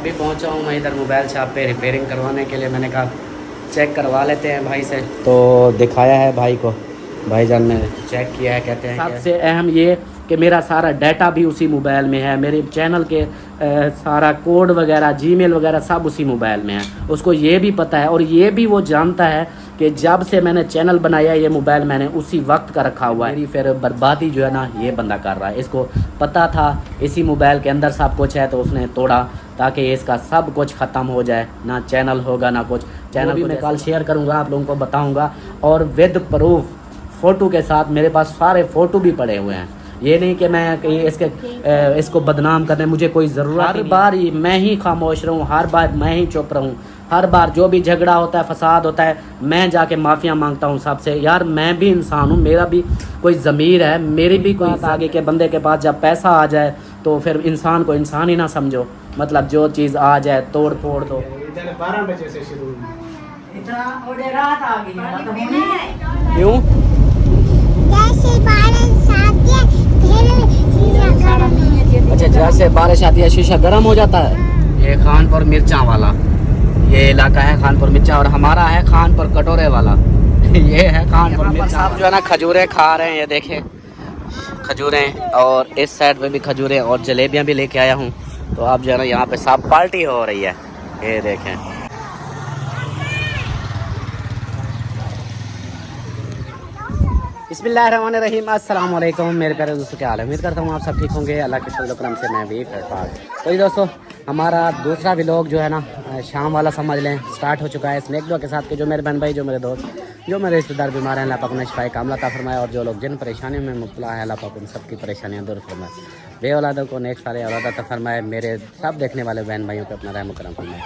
अभी पहुंचा हूँ मैं इधर मोबाइल शॉप पे रिपेयरिंग करवाने के लिए। मैंने कहा चेक करवा लेते हैं भाई से, तो दिखाया है भाई को, भाईजान ने चेक किया है। कहते हैं सबसे अहम ये कि मेरा सारा डाटा भी उसी मोबाइल में है, मेरे चैनल के सारा कोड वगैरह, जीमेल वगैरह सब उसी मोबाइल में है। उसको ये भी पता है और ये भी वो जानता है कि जब से मैंने चैनल बनाया ये मोबाइल मैंने उसी वक्त का रखा हुआ है। मेरी फिर बर्बादी जो है ना ये बंदा कर रहा है। इसको पता था इसी मोबाइल के अंदर सब कुछ है, तो उसने तोड़ा ताकि इसका सब कुछ ख़त्म हो जाए, ना चैनल होगा ना कुछ। चैनल भी मैं कल शेयर करूँगा, आप लोगों को बताऊँगा, और विद प्रूफ फ़ोटो के साथ। मेरे पास सारे फ़ोटो भी पड़े हुए हैं। ये नहीं कि मैं कहीं इसको बदनाम करने मुझे कोई ज़रूरत। हर बार मैं ही खामोश रहूँ, हर बार मैं ही चुप रहूँ, हर बार जो भी झगड़ा होता है, फसाद होता है, मैं जाके माफ़िया मांगता हूँ सबसे। यार मैं भी इंसान हूँ, मेरा भी कोई ज़मीर है, मेरी भी कोई आगे के बंदे के पास जब पैसा आ जाए तो फिर इंसान को इंसान ही ना समझो। मतलब जो चीज़ आ जाए तोड़ फोड़ दो। 12 बजे से शुरू इतना रात आ गई क्यों? अच्छा, जैसे बारिश आती है शीशा गर्म हो जाता है। ये खानपुर मिर्चा वाला ये इलाका है, खानपुर मिर्चा, और हमारा है खानपुर कटोरे वाला। ये है खानपुर मिर्चा। आप जो है ना खजूरें खा रहे हैं, ये देखें खजूरें, और इस साइड पे भी खजूरें और जलेबियां भी लेके आया हूँ। तो आप जो है ना यहाँ पे सब पार्टी हो रही है, ये देखें। बिस्मिल्लाहिर्रहमानिर्रहीम, अस्सलाम वालेकुम मेरे प्यारे दोस्तों, क्या हाल है? उम्मीद करता हूँ आप सब ठीक होंगे। अल्लाह के फजल करम से मैं भी ठीक। तो ये दोस्तों हमारा दूसरा व्लॉग जो है ना शाम वाला समझ लें स्टार्ट हो चुका है इस नेक दुआ के साथ कि जो मेरे बहन भाई, जो मेरे दोस्त, जो मेरे रिश्तेदार बीमार हैं, अल्लाह पाक उन्हें शिफाए कामला अता फरमाए, और जो लोग जिन परेशानियों में मुब्तला है अल्लाह पाक उन सबकी परेशानियाँ दूर फरमाए, बे औलादों को नेक सारे औलाद अता फरमाए, मेरे सब देखने वाले बहन भाइयों को अपना रहम करम फरमाए।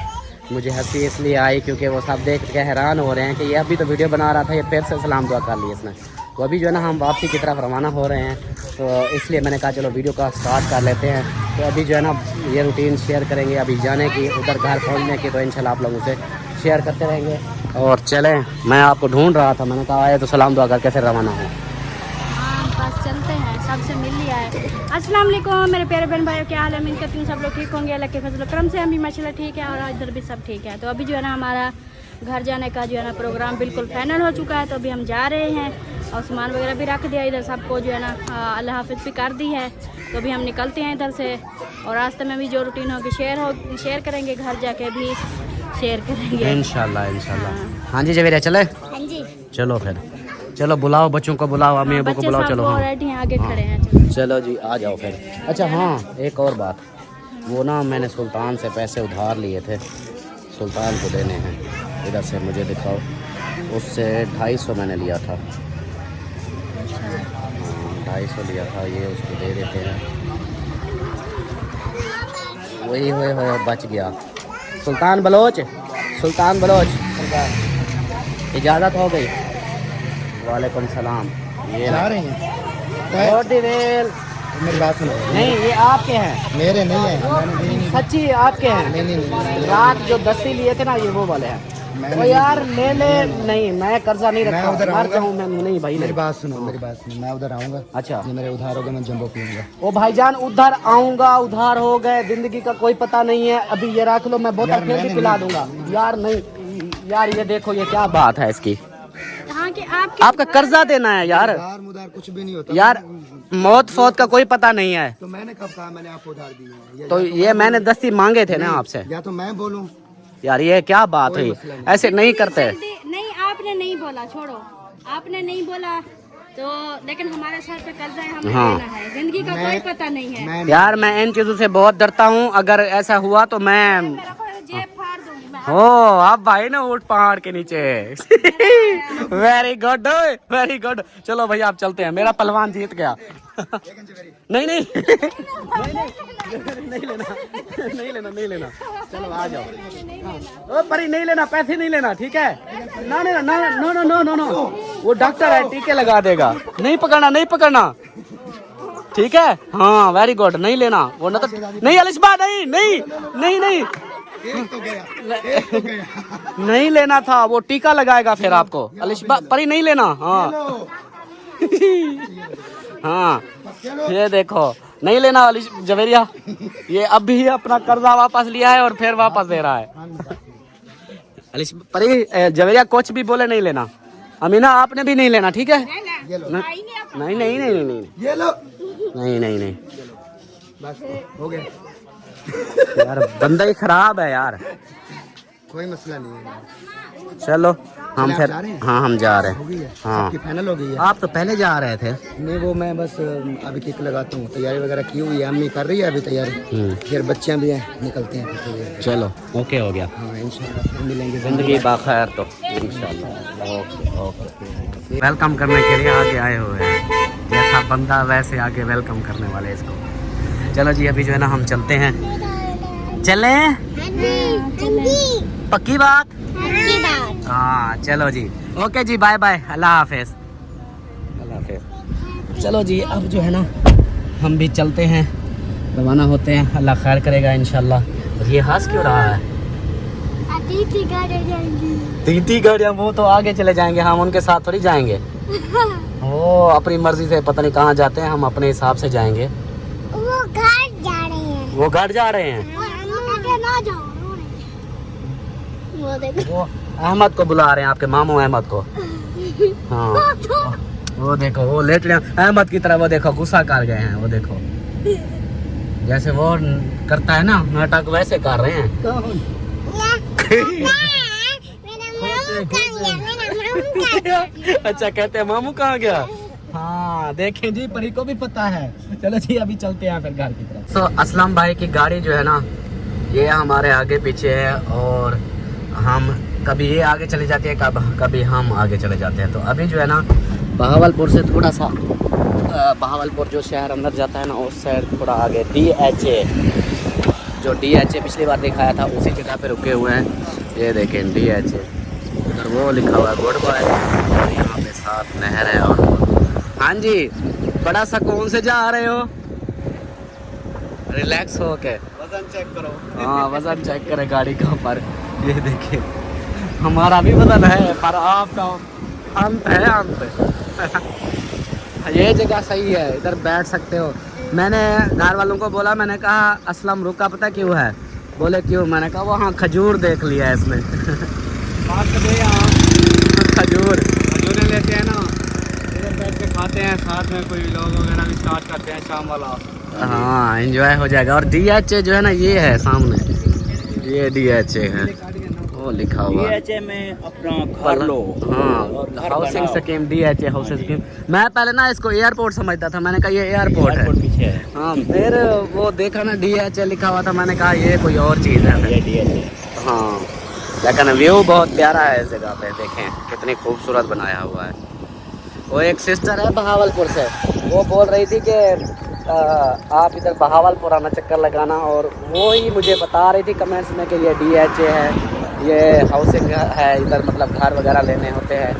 मुझे हंसी इसलिए आई क्योंकि वो सब देख के हैरान हो रहे हैं कि ये अभी तो वीडियो बना रहा था, ये फिर से सलाम दुआ कर ली इसने। तो अभी जो है ना हम वापसी की तरफ रवाना हो रहे हैं, तो इसलिए मैंने कहा चलो वीडियो का स्टार्ट कर लेते हैं। तो अभी जो है ना ये रूटीन शेयर करेंगे अभी जाने की, उधर घर पहुंचने की, तो इंशाल्लाह आप लोगों से शेयर करते रहेंगे। और चलें, मैं आपको ढूंढ रहा था, मैंने कहा आए तो सलाम दुआ करके फिर रवाना हो। बस चलते हैं, सबसे मिल लिया है। अस्सलाम वालेकुम मेरे प्यारे बहन भाइयों, क्या हाल है? उम्मीद करती हूँ सब लोग ठीक होंगे अल्लाह के फजल करम से। हम भी माशाल्लाह ठीक है और इधर भी सब ठीक है। तो अभी जो है ना हमारा घर जाने का जो है ना प्रोग्राम बिल्कुल फाइनल हो चुका है। तो अभी हम जा रहे हैं और सामान वगैरह भी रख दिया इधर, सबको जो है ना अल्लाह हाफिज़ भी कर दी है। तो अभी हम निकलते हैं इधर से, और रास्ते में भी जो रूटीन होगी शेयर करेंगे, घर जाके भी शेयर करेंगे इंशाल्लाह इंशाल्लाह। हाँ जी जवेरिया चले? हाँ जी चलो फिर चलो, बुलाओ बच्चों को, बुलाओ अम्मी अब्बू को बुलाओ। चलो ऑलरेडी आगे खड़े हैं। चलो जी आ जाओ फिर। अच्छा हाँ, एक और बात, वो ना मैंने सुल्तान से पैसे उधार लिए थे, सुल्तान को देने हैं। इधर से मुझे दिखाओ, उससे 250 मैंने लिया था, 250 लिया था, ये उसको दे देते हैं। वही हुए बच गया। सुल्तान बलोच, सुल्तान बलोच, इजाज़त हो गई? वालेकुम सलाम। ये जा रहे हैं और दिवेल, मेरी बात सुनो। नहीं ये आपके हैं, मेरे नहीं है, सच्ची आपके हैं। नहीं। रात जो दस्ती लिए थे ना ये वो वाले हैं। तो यार ले नहीं, मैं कर्जा नहीं रखा, मर जाऊं मैं। नहीं भाई मेरी बात सुनो, मैं उधर आऊँगा। अच्छा ये मेरे उधार हो गए, मैं जंबो पीऊँगा। ओ भाईजान उधर आऊंगा, उधार हो गए, जिंदगी का कोई पता नहीं है। अभी ये रख लो, मैं बोतल फिर भी पिला दूंगा। यार नहीं यार, ये देखो ये क्या बात है इसकी। आपका कर्जा देना है यार, उधार कुछ भी नहीं होता यार, मौत फौत का कोई पता नहीं है। तो मैंने कब कहा मैंने आपको उधार दिए हैं? तो ये मैंने दस्ती मांगे थे ना आपसे। या तो मैं बोलूं? यार ये क्या बात हुई, ऐसे नहीं करते। नहीं आपने नहीं बोला, छोड़ो, आपने नहीं बोला तो, लेकिन हमारे सर पे कर्जा है, हमें देना है, जिंदगी का कोई पता नहीं है। यार मैं इन चीजों से बहुत डरता हूँ, अगर ऐसा हुआ तो मैं जेब फाड़ दूंगी मैं। ओ आप भाई ना उठ पहाड़ के नीचे। Very good very good. चलो भाई आप चलते हैं, मेरा पहलवान जीत गया। नहीं नहीं नहीं लेना। चलो आ जाओ। ओ परी नहीं लेना, पैसे नहीं लेना, ठीक है? ना ना ना no no no no no, वो डॉक्टर है, टीके लगा देगा। नहीं पकड़ना ठीक है? हाँ वेरी गुड, नहीं लेना वो ना तो नहीं अलिशबा, नहीं नहीं लेना था, वो टीका लगाएगा फिर आपको। अलिशबा परी नहीं लेना। हाँ हाँ ये देखो नहीं लेना अली जवेरिया, ये अब भी अपना कर्जा वापस लिया है और फिर वापस दे रहा है। अली परी जवेरिया कुछ भी बोले नहीं लेना। अमीना आपने भी नहीं लेना, ठीक है? ये लो। नहीं नहीं नहीं नहीं ये लो। नहीं नहीं नहीं बस हो गया। यार बंदा ही खराब है यार। कोई मसला नहीं है। चलो हम आप फिर, जा रहे हैं? हाँ हम जा रहे हो हैं। गई है? हाँ सबकी फाइनल हो गई है? आप तो पहले जा रहे थे। नहीं वो मैं बस अभी किक लगाता हूँ, तैयारी वगैरह की हुई है, अम्मी कर रही है अभी तैयारी, फिर बच्चियाँ भी हैं, निकलते हैं फिर। चलो ओके हो गया। हाँ इंशाल्लाह फिर मिलेंगे। जिंदगी बाखैर तो इंशाल्लाह। Okay okay. वेलकम करने के लिए आगे आए हुए हैं, जैसा बंदा वैसे आगे वेलकम करने वाले इसको। चलो जी अभी जो है ना हम चलते हैं। चले पक्की बात? हाँ चलो जी ओके जी, बाय बाय, अल्लाह हाफिज। अल्लाह हाफिज। चलो जी अब जो है ना हम भी चलते हैं, रवाना होते हैं। अल्लाह खैर करेगा इंशाल्लाह। और ये हंस क्यों रहा है? तीती गाड़ियाँ वो तो आगे चले जाएंगे, हम उनके साथ थोड़ी जाएंगे। वो अपनी मर्जी से पता नहीं कहाँ जाते हैं, हम अपने हिसाब से जाएंगे। वो घर जा रहे हैं। वो घर जा रहे हैं। ना जाओ, वो देखो। वो अहमद को बुला रहे हैं, आपके मामू अहमद को। हाँ वो देखो वो लेट रहे हैं अहमद की तरह, वो देखो गुस्सा कर गए हैं। वो देखो जैसे वो करता है ना नाटक वैसे कर रहे हैं। अच्छा कहते हैं मामू कहाँ गया? हाँ देखें जी परी को भी पता है। चलो जी अभी चलते हैं फिर घर की तरफ। तो असलम भाई की गाड़ी जो है ना ये हमारे आगे पीछे है, और हम कभी ये आगे चले जाती है, कभी हम आगे चले जाते हैं। तो अभी जो है ना बहावलपुर से थोड़ा सा बहावलपुर जो शहर अंदर जाता है ना उस साइड थोड़ा आगे DHA, जो DHA पिछली बार दिखाया था उसी जगह पे रुके हुए हैं। ये देखें DHA, उधर वो लिखा हुआ है गुड बाय, और यहाँ पे साथ नहर है। और हाँ जी बड़ा सुकून से जा रहे हो, रिलैक्स हो के। वजन चेक करो। हाँ वजन चेक करें गाड़ी का पर। ये देखिए हमारा भी वजन है पर आपका अंत है अंत। ये जगह सही है, इधर बैठ सकते हो। मैंने घर वालों को बोला, मैंने कहा असलम रुका पता क्यों है? बोले क्यों? मैंने कहा वहाँ खजूर देख लिया है इसने। खजूर लेते हैं ना, इधर बैठ के खाते हैं, साथ में कोई लोग वगैरह भी स्टार्ट करते हैं शाम वाला। हाँ एंजॉय हो जाएगा। और DHA जो है ना ये है सामने, ये DHA है वो लिखा हुआ है। DHA में अपना घर लो। हाँ housing scheme, DHA housing scheme. मैं पहले ना इसको एयरपोर्ट समझता था, मैंने कहा ये एयरपोर्ट है। पीछे है। हाँ फिर वो देखा ना DHA लिखा हुआ था, मैंने कहा ये कोई और चीज़ है। ये DHA। हाँ लेकिन व्यू बहुत प्यारा है इस जगह पे, देखें कितनी खूबसूरत बनाया हुआ है। वो एक सिस्टर है बहावलपुर से, वो बोल रही थी कि आप इधर बहावलपुर आना चक्कर लगाना, और वो ही मुझे बता रही थी कमेंट्स में कि ये DHA है, ये हाउसिंग है, इधर मतलब घर वगैरह लेने होते हैं,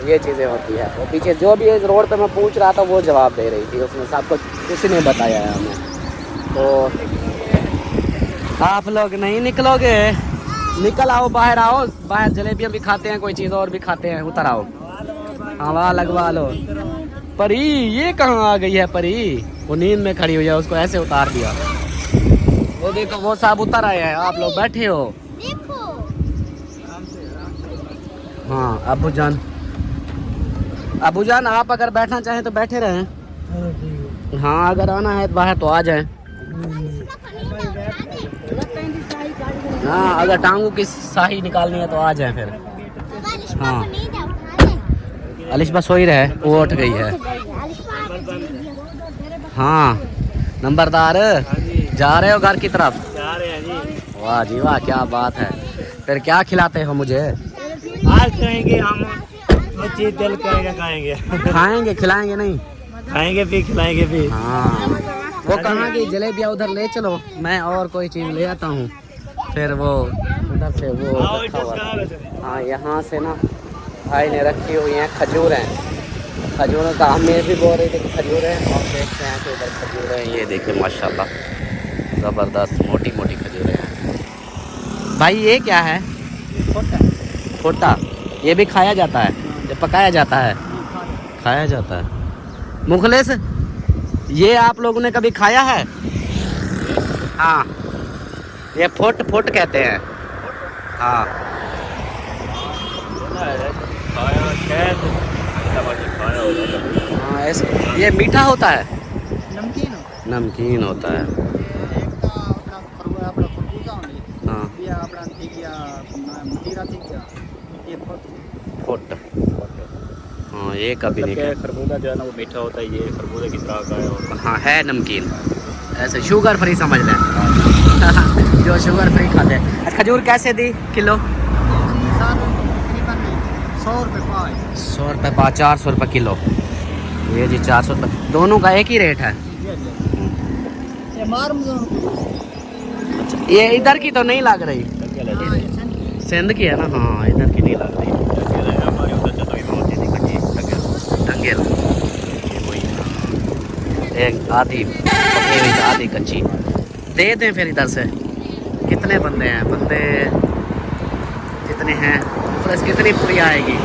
ये चीज़ें होती है। वो पीछे जो भी इस रोड पे मैं पूछ रहा था वो जवाब दे रही थी, उसने सब कुछ किसी ने बताया है हमें। तो आप लोग नहीं निकलोगे? निकल आओ, बाहर आओ, बाहर जलेबियाँ भी खाते हैं, कोई चीज़ और भी खाते हैं, उतर आओ, हवा लगवा लो। परी ये कहाँ आ गई है? परी वो नींद में खड़ी हुई है, उसको ऐसे उतार दिया। वो देखो वो सब उतर आए हैं, आप लोग बैठे हो। हाँ अबू जान आप अगर बैठना चाहें तो बैठे रहें। हाँ अगर आना है तो बाहर तो आ जाएं। हाँ अगर टांगों की साही निकालनी है तो आ जाएं फिर। हाँ अलिशबा सोई रहे, वो उठ गई है। हाँ नंबरदार जा रहे हो घर की तरफ? जा रहे हैं जी। वाह जी वाह क्या बात है। फिर क्या खिलाते हो मुझे? आज कहेंगे हम चीज दिल करेगा खाएंगे। खाएंगे खिलाएंगे नहीं? खाएंगे भी खिलाएंगे भी। हाँ वो कहाँ की जलेबियाँ उधर ले चलो, मैं और कोई चीज़ ले आता हूँ। फिर वो उधर से वो रखा हुआ था। हाँ यहाँ से ना भाई ने रखी हुई हैं खजूरें। खजूरों का हमें भी बोल रही थी कि खजूर है, और देखते हैं कि इधर खजूर है। ये देखिए माशाल्लाह ज़बरदस्त मोटी मोटी खजूरें हैं। भाई ये क्या है? खोटा। ये भी खाया जाता है? ये पकाया जाता है? खाया जाता है। मुखलिस ये आप लोगों ने कभी खाया है? हाँ, ये फुट फुट कहते हैं। हाँ हाँ, ऐसे ये मीठा होता है, नमकीन होता है। हाँ फुट, हाँ ये कभी नहीं खाया। खरबूजा जो है ना वो मीठा होता है, ये खरबूजे की तरह का है और हाँ है नमकीन, ऐसे शुगर फ्री समझ लें। जो शुगर फ्री खाते हैं। खजूर कैसे दी किलो? 100 रुपये पा, 400 रुपये किलो। ये जी 400 रुपये, दोनों का एक ही रेट है। अच्छा, ये इधर की तो नहीं लग रही, सिंध की है ना? हाँ इधर की नहीं लग रही। टंगेल एक आधी पकी हुई आधी कच्ची दे दें फिर। इधर से कितने बंदे हैं? बंदे जितने हैं प्लस कितनी पूरी आएगी?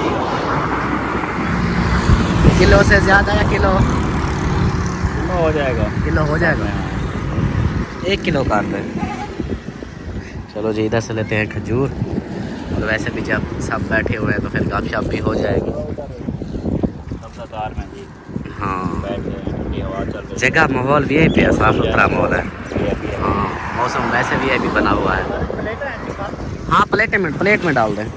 किलो से ज़्यादा या किलो हो जाएगा? किलो हो जाएगा। 1 किलो काट दें। चलो जी इधर से लेते हैं खजूर। और वैसे भी जब सब बैठे हुए हैं तो फिर गपशप भी हो जाएगी। में जी हाँ हवा चल रही, जगह माहौल भी है, पे साफ सुथरा माहौल है। हाँ मौसम वैसे भी अभी बना हुआ है। हाँ प्लेट में डाल दें,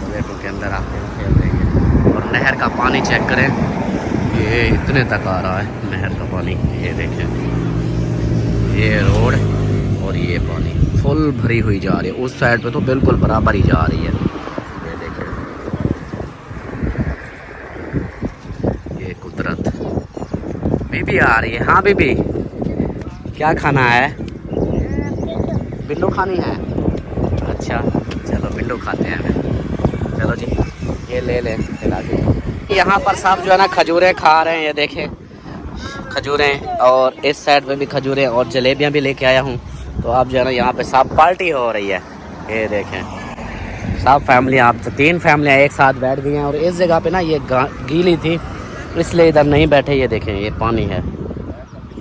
प्लेटों के अंदर आते हैं देंगे। और नहर का पानी चेक करें, ये इतने तक आ रहा है नहर का पानी। ये देखें, ये रोड और ये पानी फुल भरी हुई जा रही है। उस साइड पे तो बिल्कुल बराबर ही जा रही है। ये देखें, ये कुदरत। बीबी आ रही है। हाँ बीबी, क्या खाना है? बिल्लू खानी है? अच्छा चलो बिल्लू खाते हैं फिर। चलो जी ये ले लें फिर आगे। यहाँ पर सब जो है ना खजूरें खा रहे हैं। ये देखें खजूरें, और इस साइड पे भी खजूरें और जलेबियाँ भी लेके आया हूँ। तो अब जो है ना यहाँ पे सब पार्टी हो रही है। ये देखें सब फैमिली, आप 3 फैमिलियाँ एक साथ बैठ गई हैं। और इस जगह पे ना ये गीली थी इसलिए इधर नहीं बैठे। ये देखें ये पानी है,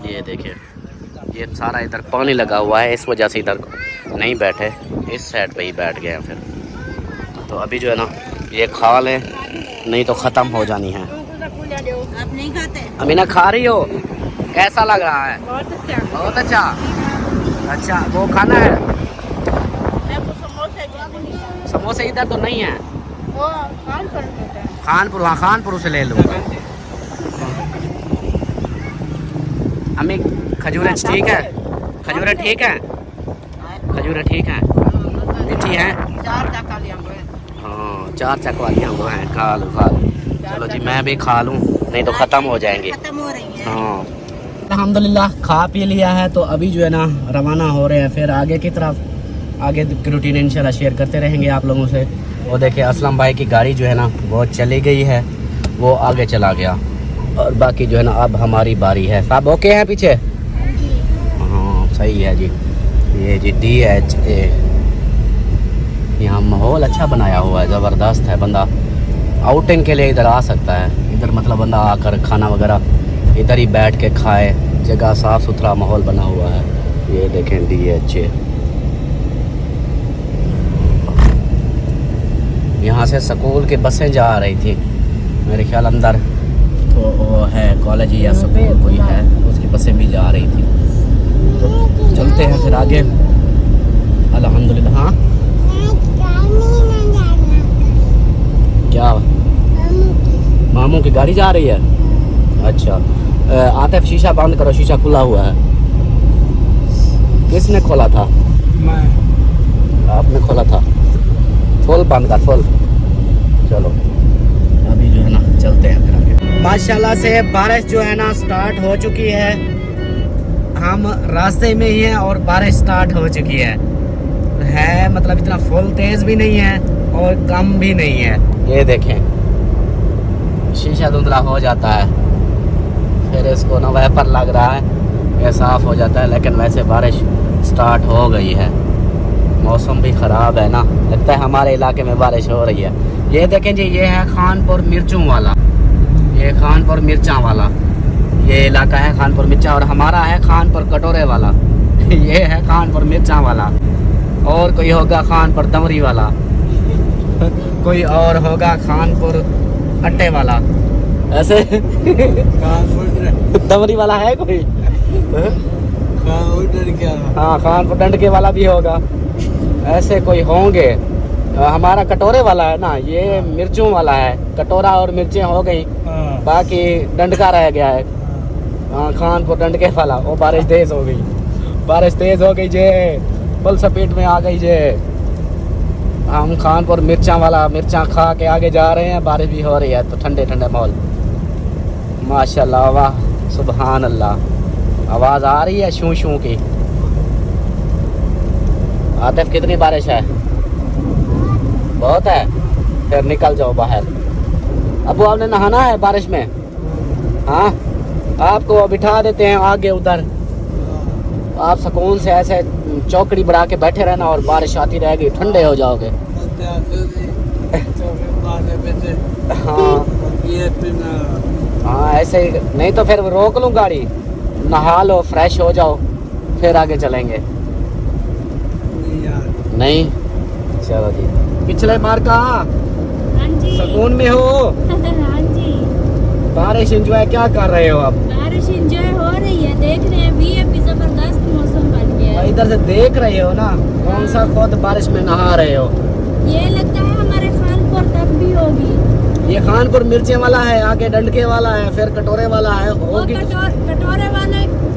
ये देखें ये सारा इधर पानी लगा हुआ है, इस वजह से इधर नहीं बैठे, इस साइड पे ही बैठ गए हैं फिर। तो अभी जो है ना ये खा लें, नहीं तो ख़त्म हो जानी है। आप नहीं खाते? अमीना खा रही हो? कैसा लग रहा है? बहुत अच्छा। बहुत अच्छा। अच्छा वो खाना है? समोसे इधर तो नहीं है। खानपुर, हाँ खानपुर से ले लूँगा। अम्मी खजूरें ठीक है? खजूरें ठीक है? खजूरें ठीक हैं? मीठी हैं? 4 चक्का लिया हाँ 4 चक वालियाँ वो हैं। खा लो खा लो। चलो जी मैं भी खा लूँ, नहीं तो ख़त्म हो जाएंगे। खत्म हो रही है। हाँ अल्हम्दुलिल्लाह खा पी लिया है। तो अभी जो है ना रवाना हो रहे हैं फिर आगे की तरफ। आगे की रूटीन इंशाल्लाह शेयर करते रहेंगे आप लोगों से। वो देखिए असलम भाई की गाड़ी जो है ना वो चली गई है, वो आगे चला गया। और बाकी जो है ना अब हमारी बारी है। सब ओके हैं पीछे? हाँ सही है जी। ये जी DHA, यहाँ माहौल अच्छा बनाया हुआ है, ज़बरदस्त है। बंदा आउटिंग के लिए इधर आ सकता है। इधर मतलब बंदा आकर खाना वगैरह इधर ही बैठ के खाए। जगह साफ़ सुथरा माहौल बना हुआ है। ये देखें DHA, यहाँ से स्कूल की बसें जा रही थी मेरे ख्याल अंदर, तो वो है कॉलेज या स्कूल कोई है, उसकी बसें भी जा रही थी। तो चलते हैं फिर आगे अल्हम्दुलिल्लाह। हाँ क्या मामू की गाड़ी जा रही है? अच्छा आतिफ शीशा बंद करो, शीशा खुला हुआ है। किसने खोला था? मैं। आपने खोला था। फुल बंद कर, फुल। चलो अभी जो है ना चलते हैं फिर आगे। माशाल्लाह से बारिश जो है ना स्टार्ट हो चुकी है। हम रास्ते में ही हैं और बारिश स्टार्ट हो चुकी है मतलब इतना फुल तेज़ भी नहीं है और कम भी नहीं है। ये देखें शीशा धुंधला हो जाता है, फिर इसको ना वाइपर लग रहा है, ये साफ़ हो जाता है। लेकिन वैसे बारिश स्टार्ट हो गई है, मौसम भी ख़राब है ना, लगता है हमारे इलाके में बारिश हो रही है। ये देखें जी ये है खानपुर मिर्चों वाला। ये खानपुर मिर्चा वाला, ये इलाका है खानपुर मिर्चा, और हमारा है खानपुर कटोरे वाला। ये है खानपुर मिर्चा वाला, और कोई होगा खानपुर दमरी वाला, कोई और होगा खानपुर अट्टे वाला, ऐसे दमरी वाला है कोई। हाँ, खानपुर डंडके वाला भी होगा, ऐसे कोई होंगे। हमारा कटोरे वाला है ना, ये मिर्चों वाला है। कटोरा और मिर्चें हो गई, बाकी डंडका रह गया है। हाँ, खानपुर डंडके वाला। वो बारिश तेज हो गई, बारिश तेज हो गई जे, फुल स्पीड में आ गई जे। हम खानपुर मिर्चा वाला, मिर्चा खा के आगे जा रहे हैं, बारिश भी हो रही है, तो ठंडे ठंडे माहौल। माशाल्लाह, वाह सुभान अल्लाह। आवाज़ आ रही है शू शू की। आतिफ, कितनी बारिश है? बहुत है, फिर निकल जाओ बाहर। अबू, आपने नहाना है बारिश में? हाँ, आपको बिठा देते हैं आगे उधर, आप सुकून से ऐसे चौकड़ी बढ़ा के बैठे रहना, और बारिश आती रहेगी, ठंडे हो जाओगे। हाँ हाँ, ऐसे ही, नहीं तो फिर रोक लूँ गाड़ी, नहा लो, फ्रेश हो जाओ, फिर आगे चलेंगे। नहीं, चलो जी। पिछले बार का हाँ जी। सुकून में हो? हाँ जी। बारिश एंजॉय क्या कर रहे हो आप? बारिश एंजॉय हो रही है, देख रहे हैं, भी जबरदस्त मौसम बन गया है। इधर से देख रहे हो ना, कौन सा खुद बारिश में नहा रहे हो? ये लगता है हमारे खानपुर तक भी होगी। ये खानपुर मिर्चे वाला है, आगे डंडके वाला है, फिर कटोरे वाला है, वो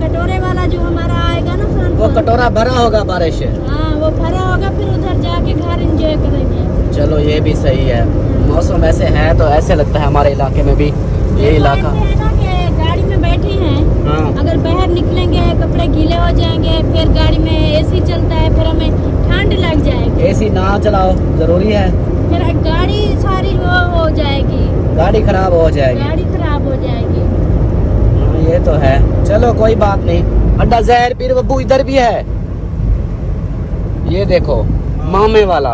कटोरे वाला जो हमारा आएगा ना खानपुर, वो कटोरा भरा होगा बारिश से। हाँ, वो भरा होगा, फिर उधर जाके घर एंजॉय करेंगे। चलो, ये भी सही है। मौसम ऐसे है तो ऐसे लगता है हमारे इलाके में भी, ये इलाका है ना कि गाड़ी में बैठे हैं, हाँ, अगर बाहर निकलेंगे कपड़े गीले हो जाएंगे, फिर गाड़ी में एसी चलता है, फिर हमें ठंड लग जाएगी। एसी ना चलाओ, जरूरी है, फिर गाड़ी सारी वो हो जाएगी, गाड़ी खराब हो जाएगी। गाड़ी खराब हो जाएगी। हाँ, ये तो है। चलो, कोई बात नहीं। अड्डा जहर पीर बब्बू इधर भी है, ये देखो, मामे वाला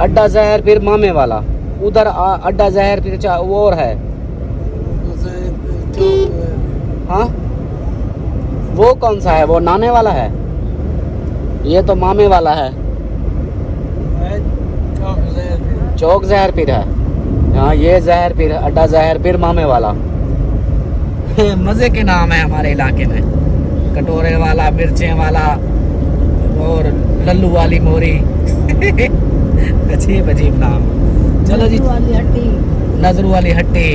अड्डा जहर पीर, मामे वाला उधर अड्डा जहर पीर वो और है। हाँ, वो कौन सा है? वो नाने वाला है, ये तो मामे वाला है। चौक जहर पीर है। हाँ, ये जहर पीर, अड्डा जहर पीर मामे वाला। मजे के नाम है हमारे इलाके में, कटोरे वाला, मिर्चें वाला, और लल्लू वाली मोरी। अजीब अजीब नाम। चलो जी, नजरू वाली हट्टी,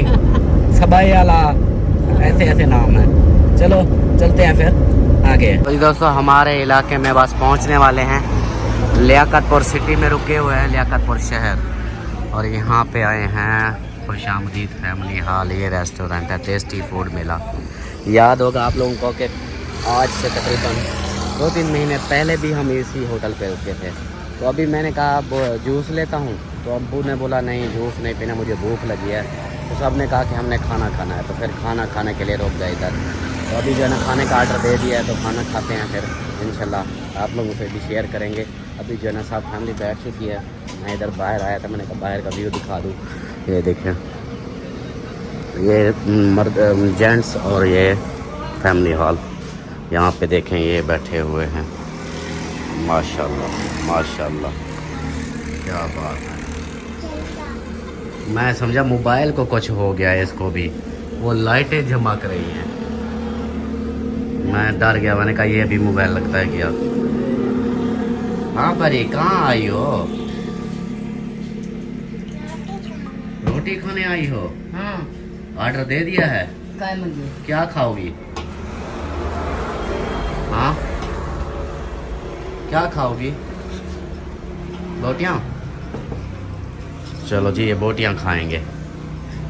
सबाई वाला, ऐसे ऐसे नाम है। चलो चलते हैं फिर आगे। तो दोस्तों, हमारे इलाके में बस पहुंचने वाले हैं। लियाकतपुर सिटी में रुके हुए हैं, लियाकतपुर शहर, और यहाँ पे आए हैं खुशामदीद फैमिली हॉल। ये रेस्टोरेंट है, टेस्टी फूड मेला। याद होगा आप लोगों को कि आज से तकरीबन 2-3 महीने पहले भी हम इसी होटल पे रुके थे। तो अभी मैंने कहा अब जूस लेता हूँ, तो अब्बू ने बोला नहीं, जूस नहीं पीना, मुझे भूख लगी है। तो सब ने कहा कि हमने खाना खाना है, तो फिर खाना खाने के लिए रुक गए इधर। तो अभी जो है ना, खाने का आर्डर दे दिया है, तो खाना खाते हैं, फिर इंशाल्लाह आप लोगों से भी शेयर करेंगे। अभी जो है ना, सब फैमिली बैठ चुकी है। मैं इधर बाहर आया था, मैंने कहा बाहर का व्यू दिखा दूँ। ये देखें, ये मर्द जेंट्स और ये फैमिली हॉल, यहाँ पे देखें ये बैठे हुए हैं। माशाल्लाह माशाल्लाह, क्या बात है। मैं समझा मोबाइल को कुछ हो गया है, इसको भी वो लाइटें झमक रही हैं। मैं डर गया, मैंने कहा ये भी मोबाइल लगता है क्या। हाँ परी, कहाँ आई हो? रोटी खाने आई हो? हाँ। ऑर्डर दे दिया है? क्या खाओगी? हाँ, क्या खाओगी? बोटियाँ? चलो जी, ये बोटियाँ खाएंगे।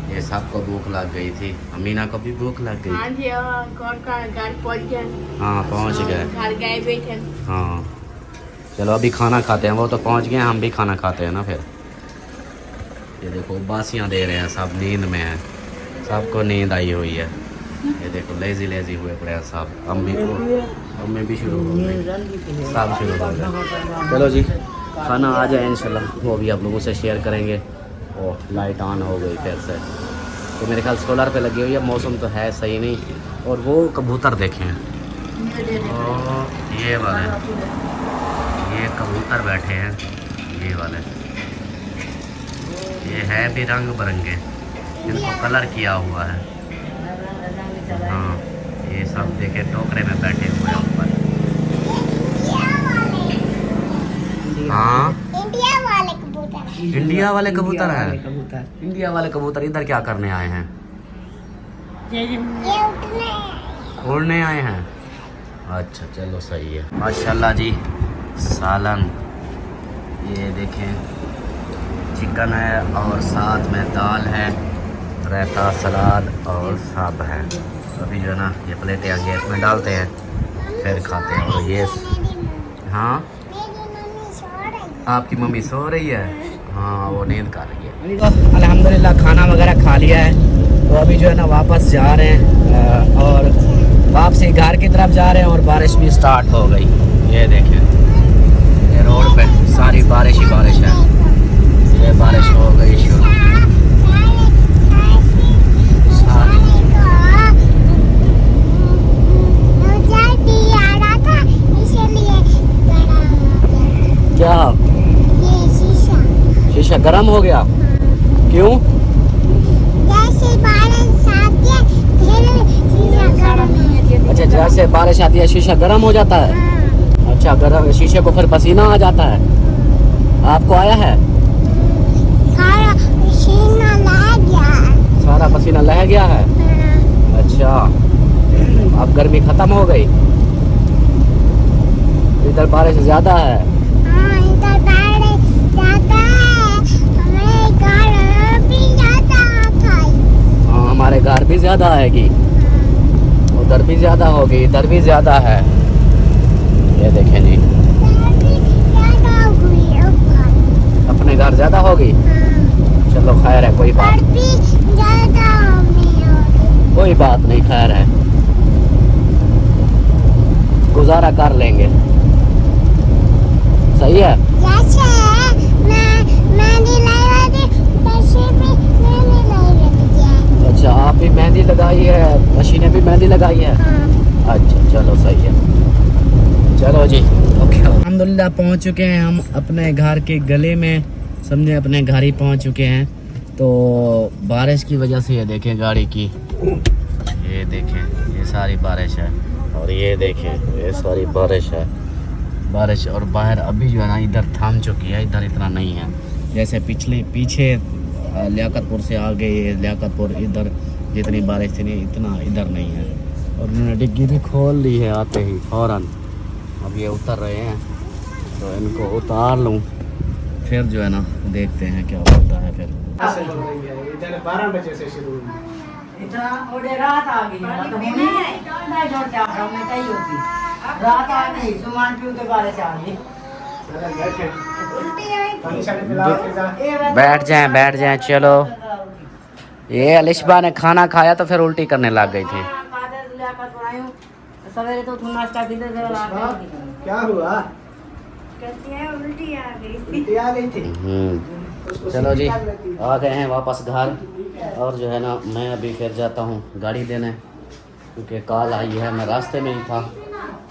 ये सबको भूख लग गई थी, अमीना को भी भूख लग गई। हाँ जी, कौन का गाड़ी पहुंच गया? हाँ, पहुंच गए। घर गए बैठे। हाँ, चलो अभी खाना खाते हैं। वो तो पहुंच गए, हम भी खाना खाते हैं ना फिर। ये देखो, बासियाँ दे रहे हैं, सब नींद में है, सबको नींद आई हुई है। ये देखो, लेजी लेजी हुए पड़े हैं सब। अम्मी भी शुरू हो गई, सब शुरू हो गए। चलो जी, खाना आ जाए इंशाल्लाह, वो भी आप लोगों से शेयर करेंगे। ओह, लाइट ऑन हो गई फिर से। तो मेरे ख्याल सोलर पे लगी हुई है, मौसम तो है सही नहीं। और वो कबूतर देखें, और ये वाले, ये कबूतर बैठे हैं, ये वाले, ये है भी रंग बिरंगे, इनको कलर किया हुआ है। हाँ, ये सब देखे टोकरे में बैठे हुए हैं ऊपर। हाँ, इंडिया वाले कबूतर हैं। इंडिया वाले कबूतर इधर क्या करने आए हैं? उड़ने आए हैं। अच्छा चलो सही है। माशाल्लाह जी, सालन, ये देखें चिकन है और साथ में दाल है, रायता, सलाद और सब है। अभी जो है ना ये प्लेटें गैस में डालते हैं, फिर खाते हैं। और ये हाँ, आपकी मम्मी सो रही है? हाँ, वो नींद कर रही है। तो अल्हम्दुलिल्लाह खाना वगैरह खा लिया है, तो अभी जो है ना वापस जा रहे हैं और वापसी घर की तरफ जा रहे हैं। और बारिश भी स्टार्ट हो गई, ये देखें, ये रोड पे सारी बारिश ही बारिश है। ये बारिश हो गई शुरू। क्या? शीशा गर्म हो गया? क्यों? अच्छा, जैसे बारिश आती है शीशा गर्म हो जाता है। अच्छा, गर्म शीशे को फिर पसीना आ जाता है। आपको आया है? सारा पसीना लह गया है। अच्छा, अब गर्मी खत्म हो गई? इधर बारिश ज्यादा है। हाँ, हमारे घर भी ज्यादा आएगी, उधर भी ज्यादा होगी, इधर भी ज्यादा है। ये देखें जी, अपने घर ज्यादा होगी। चलो खैर है, कोई बात नहीं, खैर है, गुजारा कर लेंगे। सही है। अच्छा, आप भी मेहंदी लगाई है, मशीनें भी मेहंदी लगाई है। अच्छा चलो सही है। चलो जी, ओके। अल्हम्दुलिल्लाह पहुंच चुके हैं हम अपने घर के गले में, समझे अपने घर ही पहुंच चुके हैं। तो बारिश की वजह से ये देखें गाड़ी की, ये देखें ये सारी बारिश है, और ये देखें ये सारी बारिश है, बारिश। और बाहर अभी जो है ना इधर थम चुकी है, इधर इतना नहीं है। जैसे पीछे लियाकतपुर से आगे, ये लियाकतपुर इधर जितनी बारिश थी नहीं, इतना इधर नहीं है। और उन्होंने डिग्गी भी खोल ली है आते ही फ़ौरन। अब ये उतर रहे हैं, तो इनको उतार लूँ, फिर जो है ना देखते हैं क्या होता है। फिर इधर 12 बजे से शुरू हुई। रात आ गई, रात आ गई, सामान पीऊ के बारे से आ गई। बैठ जाएं चलो। ये अलिशबा ने खाना खाया तो फिर उल्टी करने लग गई थी। सवेरे तो नाश्ता क्या हुआ? उल्टी आ गई थी। चलो जी, आ गए हैं वापस घर। और जो है ना मैं अभी फिर जाता हूँ गाड़ी देने, क्योंकि कॉल आई है, मैं रास्ते में ही था,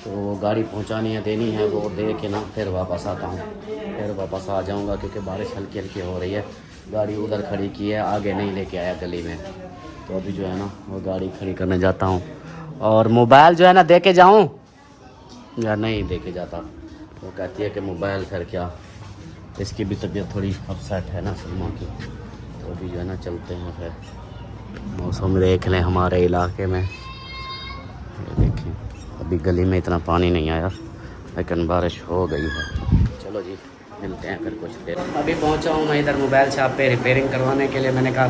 तो गाड़ी पहुँचानी है, देनी है, वो दे के ना फिर वापस आता हूँ। फिर वापस आ जाऊँगा, क्योंकि बारिश हल्की हल्की हो रही है। गाड़ी उधर खड़ी की है, आगे नहीं लेके आया गली में, तो अभी जो है ना वो गाड़ी खड़ी करने जाता हूँ। और मोबाइल जो है ना दे के जाऊँ या नहीं दे के जाता, वो कहती है कि मोबाइल फिर क्या, इसकी भी तबीयत थोड़ी अपसेट है ना सलमा की। तो अभी जो है ना चलते हैं, फिर मौसम देख लें हमारे इलाके में। ये देखें अभी गली में इतना पानी नहीं आया, लेकिन बारिश हो गई है। चलो जी, मिलते हैं फिर कुछ देर। अभी पहुंचा हूँ मैं इधर मोबाइल शॉप पे रिपेयरिंग करवाने के लिए। मैंने कहा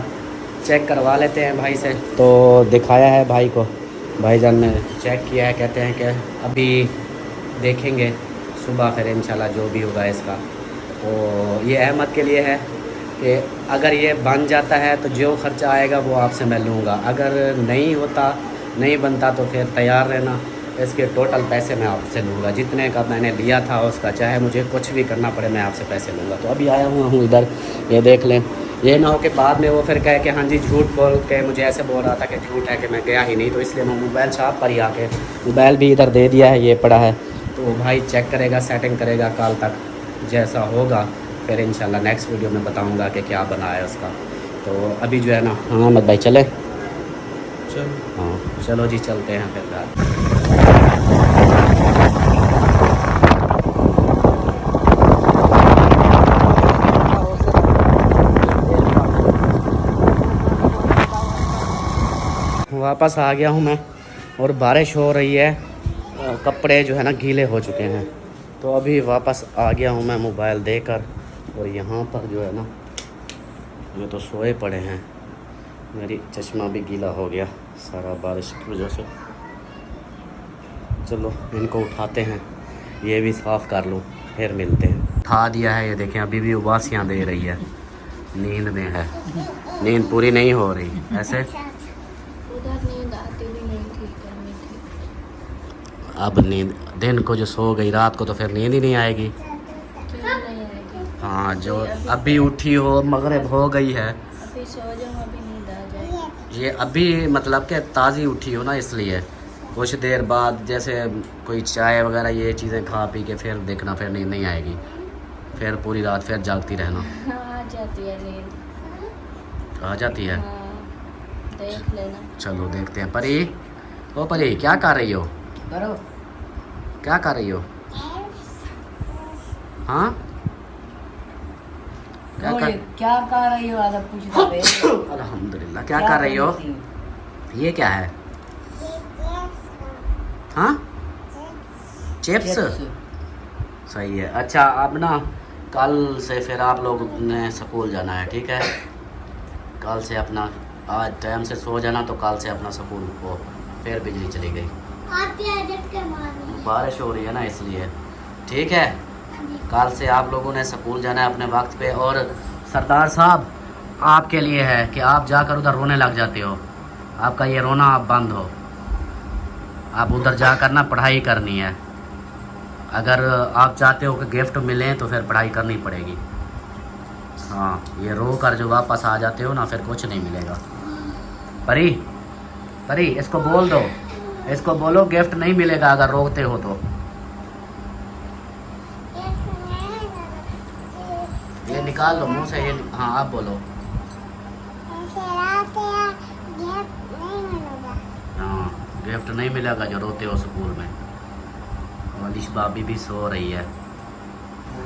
चेक करवा लेते हैं भाई से, तो दिखाया है भाई को, भाईजान ने चेक किया है, कहते हैं कि अभी देखेंगे सुबह, फिर इंशाल्लाह जो भी होगा इसका। तो ये अहमद के लिए है कि अगर ये बन जाता है तो जो ख़र्चा आएगा वो आपसे मैं लूँगा, अगर नहीं होता, नहीं बनता तो फिर तैयार रहना, इसके टोटल पैसे मैं आपसे लूँगा, जितने का मैंने लिया था उसका, चाहे मुझे कुछ भी करना पड़े मैं आपसे पैसे लूँगा। तो अभी आया हुआ हूँ इधर, ये देख लें, ये ना हो कि बाद में वो फिर कहे कि हाँ जी झूठ बोल के मुझे ऐसे बोल रहा था कि झूठ है कि मैं गया ही नहीं, तो इसलिए मैं मोबाइल शॉप पर ही आके मोबाइल भी इधर दे दिया है, ये पड़ा है। तो भाई चेक करेगा, सेटिंग करेगा, कल तक जैसा होगा फिर इंशाल्लाह नेक्स्ट वीडियो में बताऊंगा कि क्या बना है उसका। तो अभी जो है ना, हाँ अहमद भाई चले, हाँ चलो जी चलते हैं फिर घर। वापस आ गया हूँ मैं और बारिश हो रही है, कपड़े जो है ना गीले हो चुके हैं। तो अभी वापस आ गया हूँ मैं मोबाइल देकर, और यहाँ पर जो है ना ये तो सोए पड़े हैं, मेरी चश्मा भी गीला हो गया सारा बारिश की वजह से। चलो इनको उठाते हैं, ये भी साफ़ कर लूँ फिर मिलते हैं। उठा दिया है, ये देखें अभी भी उबासियाँ दे रही है, नींद में है, नींद पूरी नहीं हो रही ऐसे। उधर नींद आती भी नहीं थी, गर्मी थी। अब नींद दिन को जो सो गई, रात को तो फिर नींद ही नहीं आएगी। क्यों नहीं आएगी? हाँ जो अभी उठी हो, मगरिब हो गई है, अभी सो जाऊँ, अभी नींद आ जाए। ये अभी मतलब कि ताज़ी उठी हो ना, इसलिए कुछ देर बाद जैसे कोई चाय वगैरह ये चीज़ें खा पी के फिर देखना, फिर नींद नहीं आएगी, फिर पूरी रात फिर जागती रहना। आ जाती है नींद, आ जाती है। हाँ, देख लेना। चलो देखते हैं। परी, ओ परी क्या कर रही हो? करो क्या कर रही हो? हाँ क्या बोले, कर क्या कर रही हो? आधा पूछ रहे हो। अल्हम्दुलिल्लाह, क्या कर रही हो? ये क्या है? हाँ चिप्स, सही है। अच्छा अब ना कल से फिर आप लोग ने स्कूल जाना है, ठीक है? कल से अपना आज टाइम से सो जाना, तो कल से अपना स्कूल को। फिर बिजली चली गई, बारिश हो रही है ना इसलिए, ठीक है? कल से आप लोगों ने स्कूल जाना है अपने वक्त पे। और सरदार साहब आपके लिए है कि आप जाकर उधर रोने लग जाते हो, आपका ये रोना आप बंद हो, आप उधर जाकर ना पढ़ाई करनी है। अगर आप चाहते हो कि गिफ्ट मिले तो फिर पढ़ाई करनी पड़ेगी। हाँ ये रो कर जो वापस आ जाते हो ना, फिर कुछ नहीं मिलेगा। परी, परी इसको बोल दो, इसको बोलो गिफ्ट नहीं मिलेगा अगर रोते हो तो। ये निकाल लो मुंह से, ये हाँ आप बोलो। हाँ गिफ्ट नहीं मिलेगा जो रोते हो स्कूल में। वालिश भाभी भी सो रही है।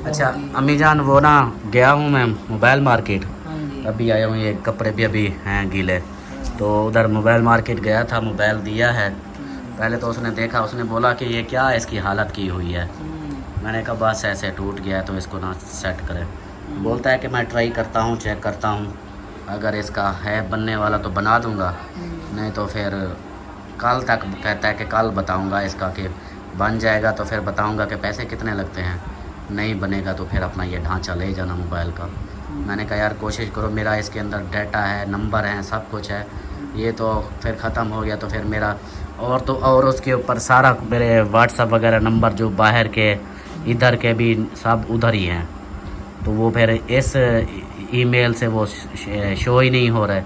अच्छा अम्मी जान, वो ना गया हूँ मैं मोबाइल मार्केट, अभी आया हूँ, ये कपड़े भी अभी हैं गीले, तो उधर मोबाइल मार्केट गया था, मोबाइल दिया है। पहले तो उसने देखा, उसने बोला कि ये क्या इसकी हालत की हुई है। मैंने कहा बस ऐसे टूट गया है तो इसको ना सेट करें। बोलता है कि मैं ट्राई करता हूँ, चेक करता हूँ, अगर इसका है बनने वाला तो बना दूँगा, नहीं तो फिर कल तक कहता है कि कल बताऊँगा इसका, कि बन जाएगा तो फिर बताऊँगा कि पैसे कितने लगते हैं, नहीं बनेगा तो फिर अपना ये ढांचा ले जाना मोबाइल का। मैंने कहा यार कोशिश करो, मेरा इसके अंदर डाटा है, नंबर हैं, सब कुछ है, ये तो फिर ख़त्म हो गया तो फिर मेरा और तो और उसके ऊपर सारा मेरे व्हाट्सअप वगैरह नंबर जो बाहर के इधर के भी सब उधर ही हैं, तो वो फिर इस ईमेल से वो शो ही नहीं हो रहा है।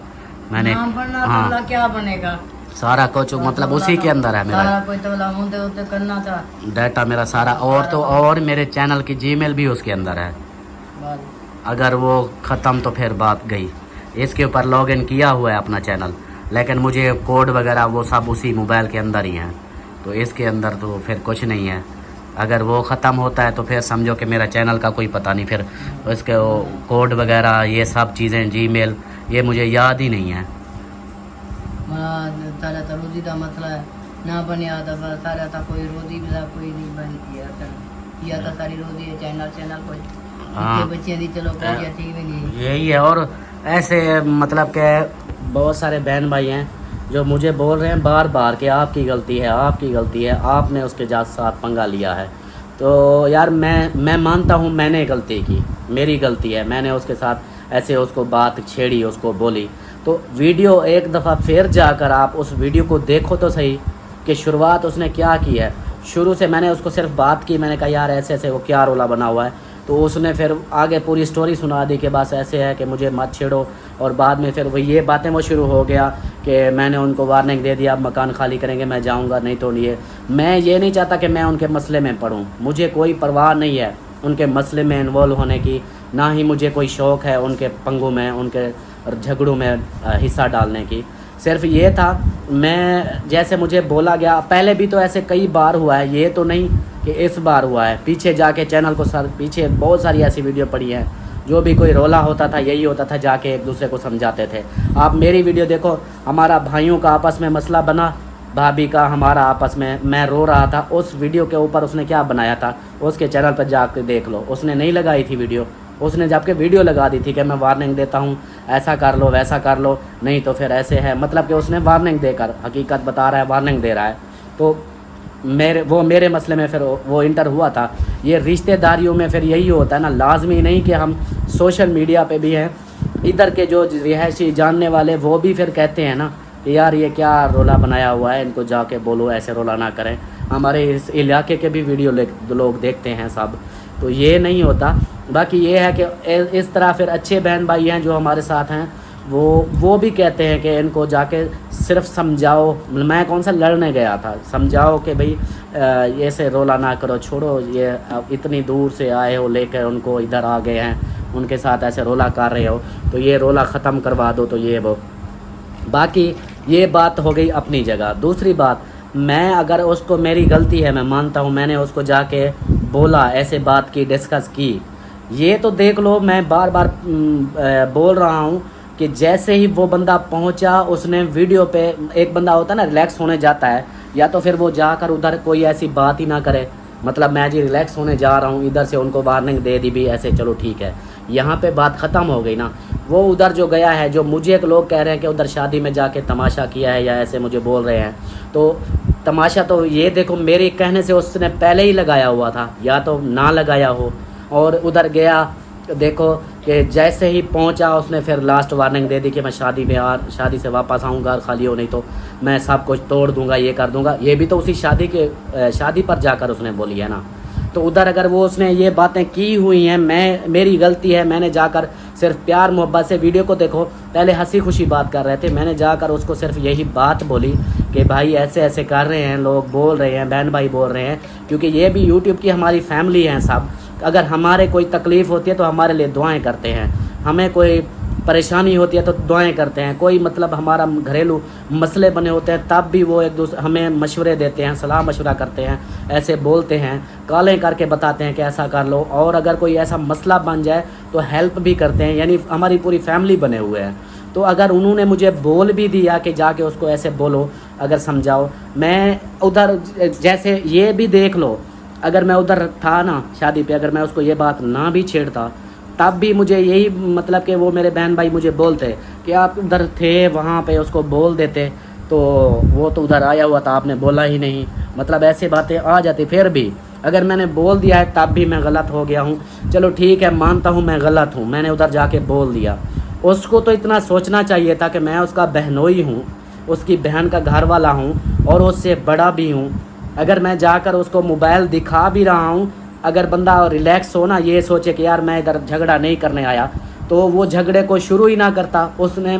मैंने हाँ क्या बनेगा, सारा कुछ मतलब उसी के अंदर है मेरा कोई तो करना था, डाटा मेरा सारा, और तो और मेरे चैनल की जीमेल भी उसके अंदर है। अगर वो ख़त्म तो फिर बात गई। इसके ऊपर लॉगिन किया हुआ है अपना चैनल, लेकिन मुझे कोड वगैरह वो सब उसी मोबाइल के अंदर ही हैं, तो इसके अंदर तो फिर कुछ नहीं है। अगर वो ख़त्म होता है तो फिर समझो कि मेरा चैनल का कोई पता नहीं, फिर उसके कोड वगैरह ये सब चीज़ें जीमेल ये मुझे याद ही नहीं है। तो रोजी का मसला है ना बने आता सारा था, कोई रोजी भी कोई नहीं बन किया था सारी रोजी है चैनल कोई हाँ बच्चे दी, चलो कोई ठीक भी नहीं, यही है। और ऐसे मतलब कि बहुत सारे बहन भाई हैं जो मुझे बोल रहे हैं बार बार कि आपकी गलती है, आपकी गलती है, आपने उसके साथ पंगा लिया है। तो यार मैं मानता हूँ मैंने गलती की, मेरी गलती है, मैंने उसके साथ ऐसे उसको बात छेड़ी, उसको बोली। तो वीडियो एक दफ़ा फिर जाकर आप उस वीडियो को देखो तो सही कि शुरुआत उसने क्या की है। शुरू से मैंने उसको सिर्फ बात की, मैंने कहा यार ऐसे ऐसे वो क्या रोला बना हुआ है, तो उसने फिर आगे पूरी स्टोरी सुना दी कि बस ऐसे है कि मुझे मत छेड़ो, और बाद में फिर वो ये बातें वो शुरू हो गया कि मैंने उनको वार्निंग दे दिया, अब मकान खाली करेंगे मैं जाऊंगा, नहीं तो नहीं है। मैं ये नहीं चाहता कि मैं उनके मसले में पढ़ूं, मुझे कोई परवाह नहीं है उनके मसले में इन्वॉल्व होने की, ना ही मुझे कोई शौक़ है उनके पंगों में, उनके झगड़ों में हिस्सा डालने की। सिर्फ ये था, मैं जैसे मुझे बोला गया, पहले भी तो ऐसे कई बार हुआ है, ये तो नहीं कि इस बार हुआ है। पीछे जाके चैनल को पीछे बहुत सारी ऐसी वीडियो पड़ी हैं, जो भी कोई रोला होता था यही होता था, जाके एक दूसरे को समझाते थे। आप मेरी वीडियो देखो, हमारा भाइयों का आपस में मसला बना, भाभी का हमारा आपस में, मैं रो रहा था, उस वीडियो के ऊपर उसने क्या बनाया था, उसके चैनल पर जाकर देख लो। उसने नहीं लगाई थी वीडियो, उसने जबकि वीडियो लगा दी थी कि मैं वार्निंग देता हूँ, ऐसा कर लो वैसा कर लो, नहीं तो फिर ऐसे है, मतलब कि उसने वार्निंग देकर हकीकत बता रहा है, वार्निंग दे रहा है। तो मेरे मसले में फिर वो इंटर हुआ था। ये रिश्तेदारियों में फिर यही होता है ना, लाजमी नहीं कि हम सोशल मीडिया पे भी हैं, इधर के जो रिहायशी जानने वाले वो भी फिर कहते हैं ना कि यार ये क्या रोला बनाया हुआ है, इनको जाके बोलो ऐसे रोला ना करें। हमारे इस इलाके के भी वीडियो लोग देखते हैं सब, तो ये नहीं होता। बाकी ये है कि इस तरह फिर अच्छे बहन भाई हैं जो हमारे साथ हैं, वो भी कहते हैं कि इनको जाके सिर्फ समझाओ, मैं कौन सा लड़ने गया था, समझाओ कि भाई ये से रोला ना करो, छोड़ो, ये इतनी दूर से आए हो लेकर उनको, इधर आ गए हैं, उनके साथ ऐसे रोला कर रहे हो, तो ये रोला ख़त्म करवा दो, तो ये वो। बाकी ये बात हो गई अपनी जगह। दूसरी बात, मैं अगर उसको, मेरी गलती है, मैं मानता हूँ, मैंने उसको जाके बोला, ऐसे बात की, डिस्कस की, ये तो देख लो, मैं बार बार बोल रहा हूँ कि जैसे ही वो बंदा पहुंचा, उसने वीडियो पे, एक बंदा होता है ना रिलैक्स होने जाता है, या तो फिर वो जाकर उधर कोई ऐसी बात ही ना करे, मतलब मैं जी रिलैक्स होने जा रहा हूँ, इधर से उनको वार्निंग दे दी भी ऐसे, चलो ठीक है, यहाँ पे बात ख़त्म हो गई ना। वो उधर जो गया है, जो मुझे एक लोग कह रहे हैं कि उधर शादी में जाके तमाशा किया है या ऐसे मुझे बोल रहे हैं, तो तमाशा तो ये देखो मेरे कहने से उसने पहले ही लगाया हुआ था, या तो ना लगाया हो। और उधर गया, देखो कि जैसे ही पहुंचा उसने फिर लास्ट वार्निंग दे दी कि मैं शादी से वापस आऊँगा, खाली हो नहीं तो मैं सब कुछ तोड़ दूंगा, ये कर दूंगा। ये भी तो उसी शादी पर जाकर उसने बोली है ना। तो उधर अगर वो उसने ये बातें की हुई हैं, मेरी गलती है, मैंने जाकर सिर्फ प्यार मोहब्बत से, वीडियो को देखो, पहले हंसी खुशी बात कर रहे थे, मैंने जाकर उसको सिर्फ यही बात बोली कि भाई ऐसे ऐसे कर रहे हैं, लोग बोल रहे हैं, बहन भाई बोल रहे हैं, क्योंकि ये भी यूट्यूब की हमारी फैमिली है सब। अगर हमारे कोई तकलीफ़ होती है तो हमारे लिए दुआएं करते हैं, हमें कोई परेशानी होती है तो दुआएं करते हैं, कोई मतलब हमारा घरेलू मसले बने होते हैं तब भी वो एक दूसरे हमें मशवरे देते हैं, सलाह मशवरा करते हैं, ऐसे बोलते हैं, कॉलें करके बताते हैं कि ऐसा कर लो। और अगर कोई ऐसा मसला बन जाए तो हेल्प भी करते हैं, यानी हमारी पूरी फैमिली बने हुए हैं। तो अगर उन्होंने मुझे बोल भी दिया कि जाके उसको ऐसे बोलो, अगर समझाओ, मैं उधर जैसे ये भी देख लो, अगर मैं उधर था ना शादी पे, अगर मैं उसको ये बात ना भी छेड़ता तब भी मुझे यही मतलब कि वो मेरे बहन भाई मुझे बोलते कि आप उधर थे, वहाँ पे उसको बोल देते, तो वो तो उधर आया हुआ था, आपने बोला ही नहीं, मतलब ऐसी बातें आ जाती। फिर भी अगर मैंने बोल दिया है तब भी मैं गलत हो गया हूँ, चलो ठीक है, मानता हूँ मैं गलत हूँ, मैंने उधर जाके बोल दिया। उसको तो इतना सोचना चाहिए था कि मैं उसका बहनोई हूँ, उसकी बहन का घर वाला हूँ और उससे बड़ा भी हूँ। अगर मैं जाकर उसको मोबाइल दिखा भी रहा हूँ, अगर बंदा रिलैक्स हो ना, ये सोचे कि यार मैं इधर झगड़ा नहीं करने आया, तो वो झगड़े को शुरू ही ना करता।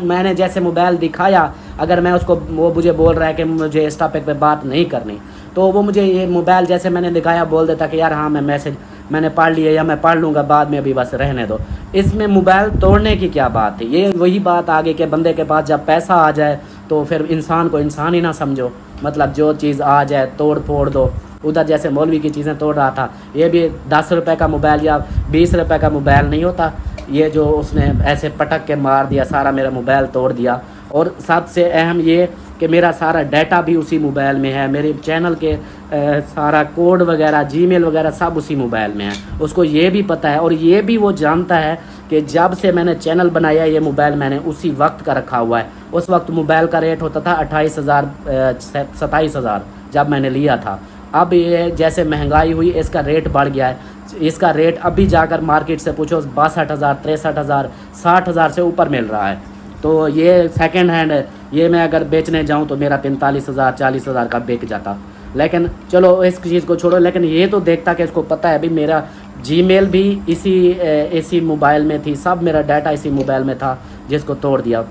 मैंने जैसे मोबाइल दिखाया, अगर मैं उसको, वो मुझे बोल रहा है कि मुझे इस टॉपिक पे बात नहीं करनी, तो वो मुझे ये मोबाइल जैसे मैंने दिखाया बोल देता कि यार हाँ मैं मैसेज मैंने पढ़ लिया या मैं पढ़ लूँगा बाद में, अभी बस रहने दो। इसमें मोबाइल तोड़ने की क्या बात है? ये वही बात आगे के बंदे के पास जब पैसा आ जाए तो फिर इंसान को इंसान ही ना समझो, मतलब जो चीज़ आ जाए तोड़ फोड़ दो। उधर जैसे मौलवी की चीज़ें तोड़ रहा था, ये भी 10 रुपये का मोबाइल या 20 रुपये का मोबाइल नहीं होता, ये जो उसने ऐसे पटक के मार दिया, सारा मेरा मोबाइल तोड़ दिया। और सबसे अहम ये कि मेरा सारा डाटा भी उसी मोबाइल में है, मेरे चैनल के सारा कोड वगैरह, जीमेल वगैरह सब उसी मोबाइल में है। उसको ये भी पता है और ये भी वो जानता है कि जब से मैंने चैनल बनाया ये मोबाइल मैंने उसी वक्त का रखा हुआ है। उस वक्त मोबाइल का रेट होता था 28,000 27,000 जब मैंने लिया था। अब ये जैसे महंगाई हुई इसका रेट बढ़ गया है, इसका रेट अभी जाकर मार्केट से पूछो 62,000 63,000 60,000 से ऊपर मिल रहा है। तो ये सेकंड हैंड है, ये मैं अगर बेचने जाऊं तो मेरा 45,000 40,000 का बिक जाता। लेकिन चलो इस चीज़ को छोड़ो, लेकिन ये तो देखता कि इसको पता है अभी मेरा जीमेल भी इसी मोबाइल में थी, सब मेरा डाटा इसी मोबाइल में था जिसको तोड़ दिया।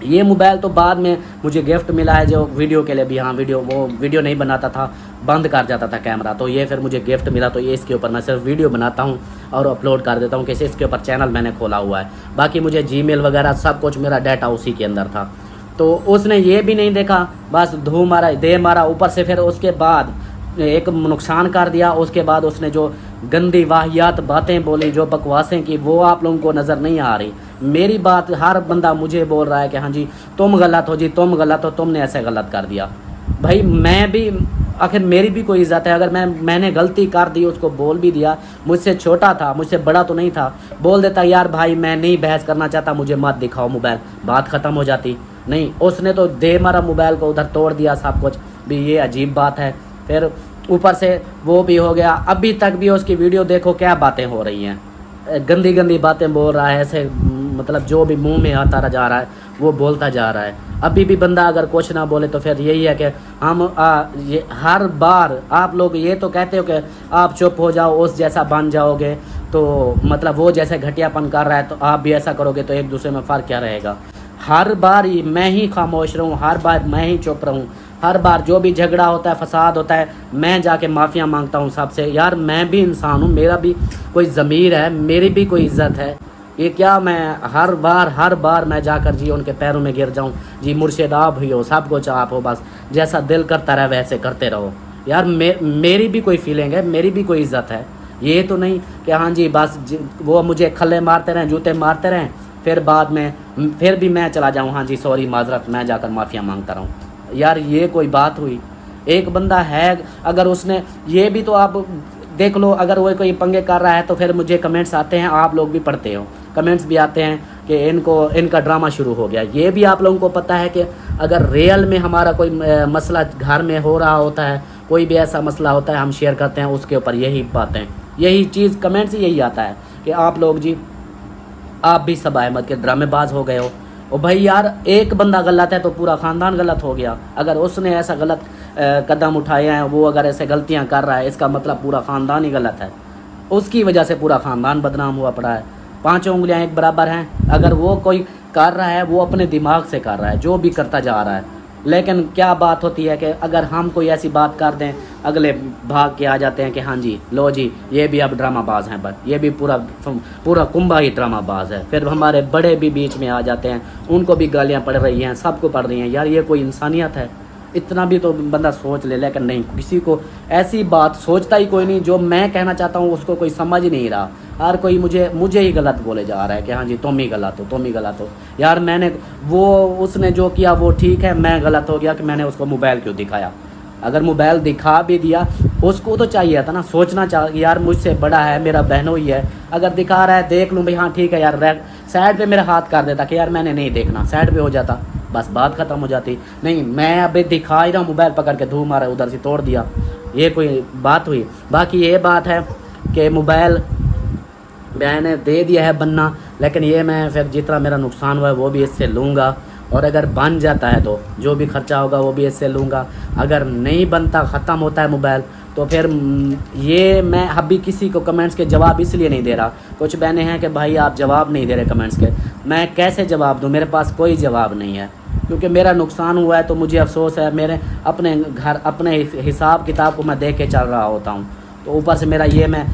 ये मोबाइल तो बाद में मुझे गिफ्ट मिला है, जो वीडियो के लिए भी, हाँ वीडियो नहीं बनाता था, बंद कर जाता था कैमरा, तो ये फिर मुझे गिफ्ट मिला। तो ये इसके ऊपर मैं सिर्फ वीडियो बनाता हूँ और अपलोड कर देता हूँ, कैसे इसके ऊपर चैनल मैंने खोला हुआ है। बाकी मुझे जीमेल वगैरह सब कुछ मेरा डाटा उसी के अंदर था। तो उसने ये भी नहीं देखा, बस धू मारा दे मारा ऊपर से, फिर उसके बाद एक नुकसान कर दिया। उसके बाद उसने जो गंदी वाहियात बातें बोली, जो बकवासें की, वो आप लोगों को नज़र नहीं आ रही। मेरी बात हर बंदा मुझे बोल रहा है कि हाँ जी तुम गलत हो, जी तुम गलत हो, तुमने ऐसे गलत कर दिया। भाई मैं भी, आखिर मेरी भी कोई इज़्ज़त है। अगर मैंने गलती कर दी, उसको बोल भी दिया, मुझसे छोटा था, मुझसे बड़ा तो नहीं था, बोल देता यार भाई मैं नहीं बहस करना चाहता, मुझे मत दिखाओ मोबाइल, बात ख़त्म हो जाती। नहीं, उसने तो दे मारा मोबाइल को, उधर तोड़ दिया सब कुछ भी, ये अजीब बात है। फिर ऊपर से वो भी हो गया। अभी तक भी उसकी वीडियो देखो, क्या बातें हो रही हैं, गंदी गंदी बातें बोल रहा है, ऐसे मतलब जो भी मुंह में आता जा रहा है वो बोलता जा रहा है। अभी भी बंदा अगर कुछ ना बोले तो फिर यही है कि हम ये हर बार आप लोग ये तो कहते हो कि आप चुप हो जाओ, उस जैसा बन जाओगे, तो मतलब वो जैसे घटियापन कर रहा है तो आप भी ऐसा करोगे, तो एक दूसरे में फ़र्क क्या रहेगा। हर बार मैं ही खामोश रहूँ, हर बार मैं ही चुप रहूँ, हर बार जो भी झगड़ा होता है, फसाद होता है, मैं जाके माफ़िया मांगता हूँ सबसे। यार मैं भी इंसान हूँ, मेरा भी कोई ज़मीर है, मेरी भी कोई इज़्ज़त है। ये क्या मैं हर बार मैं जाकर जी उनके पैरों में गिर जाऊँ, जी मुर्शिद आप ही हो, सब कुछ आप हो, बस जैसा दिल करता रहे वैसे करते रहो। यार मेरी भी कोई फीलिंग है, मेरी भी कोई इज़्ज़त है। ये तो नहीं कि हाँ जी बस वो मुझे खल्ले मारते रहें, जूते मारते रहें, फिर बाद में फिर भी मैं चला जाऊँ, हाँ जी सॉरी माजरत, मैं जाकर माफ़िया मांगता रहूँ। यार ये कोई बात हुई? एक बंदा है, अगर उसने ये भी तो आप देख लो, अगर वो कोई पंगे कर रहा है तो फिर मुझे कमेंट्स आते हैं, आप लोग भी पढ़ते हो, कमेंट्स भी आते हैं कि इनका ड्रामा शुरू हो गया। ये भी आप लोगों को पता है कि अगर रियल में हमारा कोई मसला घर में हो रहा होता है, कोई भी ऐसा मसला होता है, हम शेयर करते हैं, उसके ऊपर यही बातें, यही चीज़ कमेंट्स यही आता है कि आप लोग जी आप भी सब अहमद के ड्रामेबाज हो गए हो। और भाई यार एक बंदा गलत है तो पूरा ख़ानदान गलत हो गया। अगर उसने ऐसा गलत कदम उठाए हैं, वो अगर ऐसे गलतियां कर रहा है, इसका मतलब पूरा ख़ानदान ही गलत है। उसकी वजह से पूरा ख़ानदान बदनाम हुआ पड़ा है। 5 उंगलियां एक बराबर हैं। अगर वो कोई कर रहा है, वो अपने दिमाग से कर रहा है, जो भी करता जा रहा है। लेकिन क्या बात होती है कि अगर हम कोई ऐसी बात कर दें, अगले भाग के आ जाते हैं कि हाँ जी लो जी ये भी अब ड्रामाबाज हैं, बस ये भी पूरा कुंभा ही ड्रामाबाज है। फिर हमारे बड़े भी बीच में आ जाते हैं, उनको भी गालियाँ पड़ रही हैं, सबको पड़ रही हैं। यार ये कोई इंसानियत है? इतना भी तो बंदा सोच ले। लेकिन नहीं, किसी को ऐसी बात सोचता ही कोई नहीं। जो मैं कहना चाहता हूँ उसको कोई समझ नहीं रहा। हर कोई मुझे ही गलत बोले जा रहा है कि हाँ जी तुम ही गलत हो, तुम ही गलत हो। यार उसने जो किया वो ठीक है, मैं गलत हो गया कि मैंने उसको मोबाइल क्यों दिखाया। अगर मोबाइल दिखा भी दिया, उसको तो चाहिए था ना, सोचना चाहिए यार मुझसे बड़ा है, मेरा बहनों ही है। अगर दिखा रहा है देख लूँ भाई, हाँ ठीक है यार, साइड पे मेरा हाथ कर देता कि यार मैंने नहीं देखना, साइड पे हो जाता, बस बात ख़त्म हो जाती। नहीं, मैं अभी दिखा ही रहा हूँ, मोबाइल पकड़ के धूम मारा, उधर से तोड़ दिया, ये कोई बात हुई? बाकी ये बात है कि मोबाइल मैंने दे दिया है बनना, लेकिन ये मैं फिर जितना मेरा नुकसान हुआ है वो भी इससे लूँगा। और अगर बन जाता है तो जो भी खर्चा होगा वो भी इससे लूँगा। अगर नहीं बनता, ख़त्म होता है मोबाइल, तो फिर ये मैं अभी किसी को कमेंट्स के जवाब इसलिए नहीं दे रहा। कुछ बहनें हैं कि भाई आप जवाब नहीं दे रहे कमेंट्स के, मैं कैसे जवाब दूँ? मेरे पास कोई जवाब नहीं है, क्योंकि मेरा नुकसान हुआ है तो मुझे अफसोस है। मेरे अपने घर अपने हिसाब किताब को मैं देख के चल रहा होता हूँ, तो ऊपर से मेरा ये मैं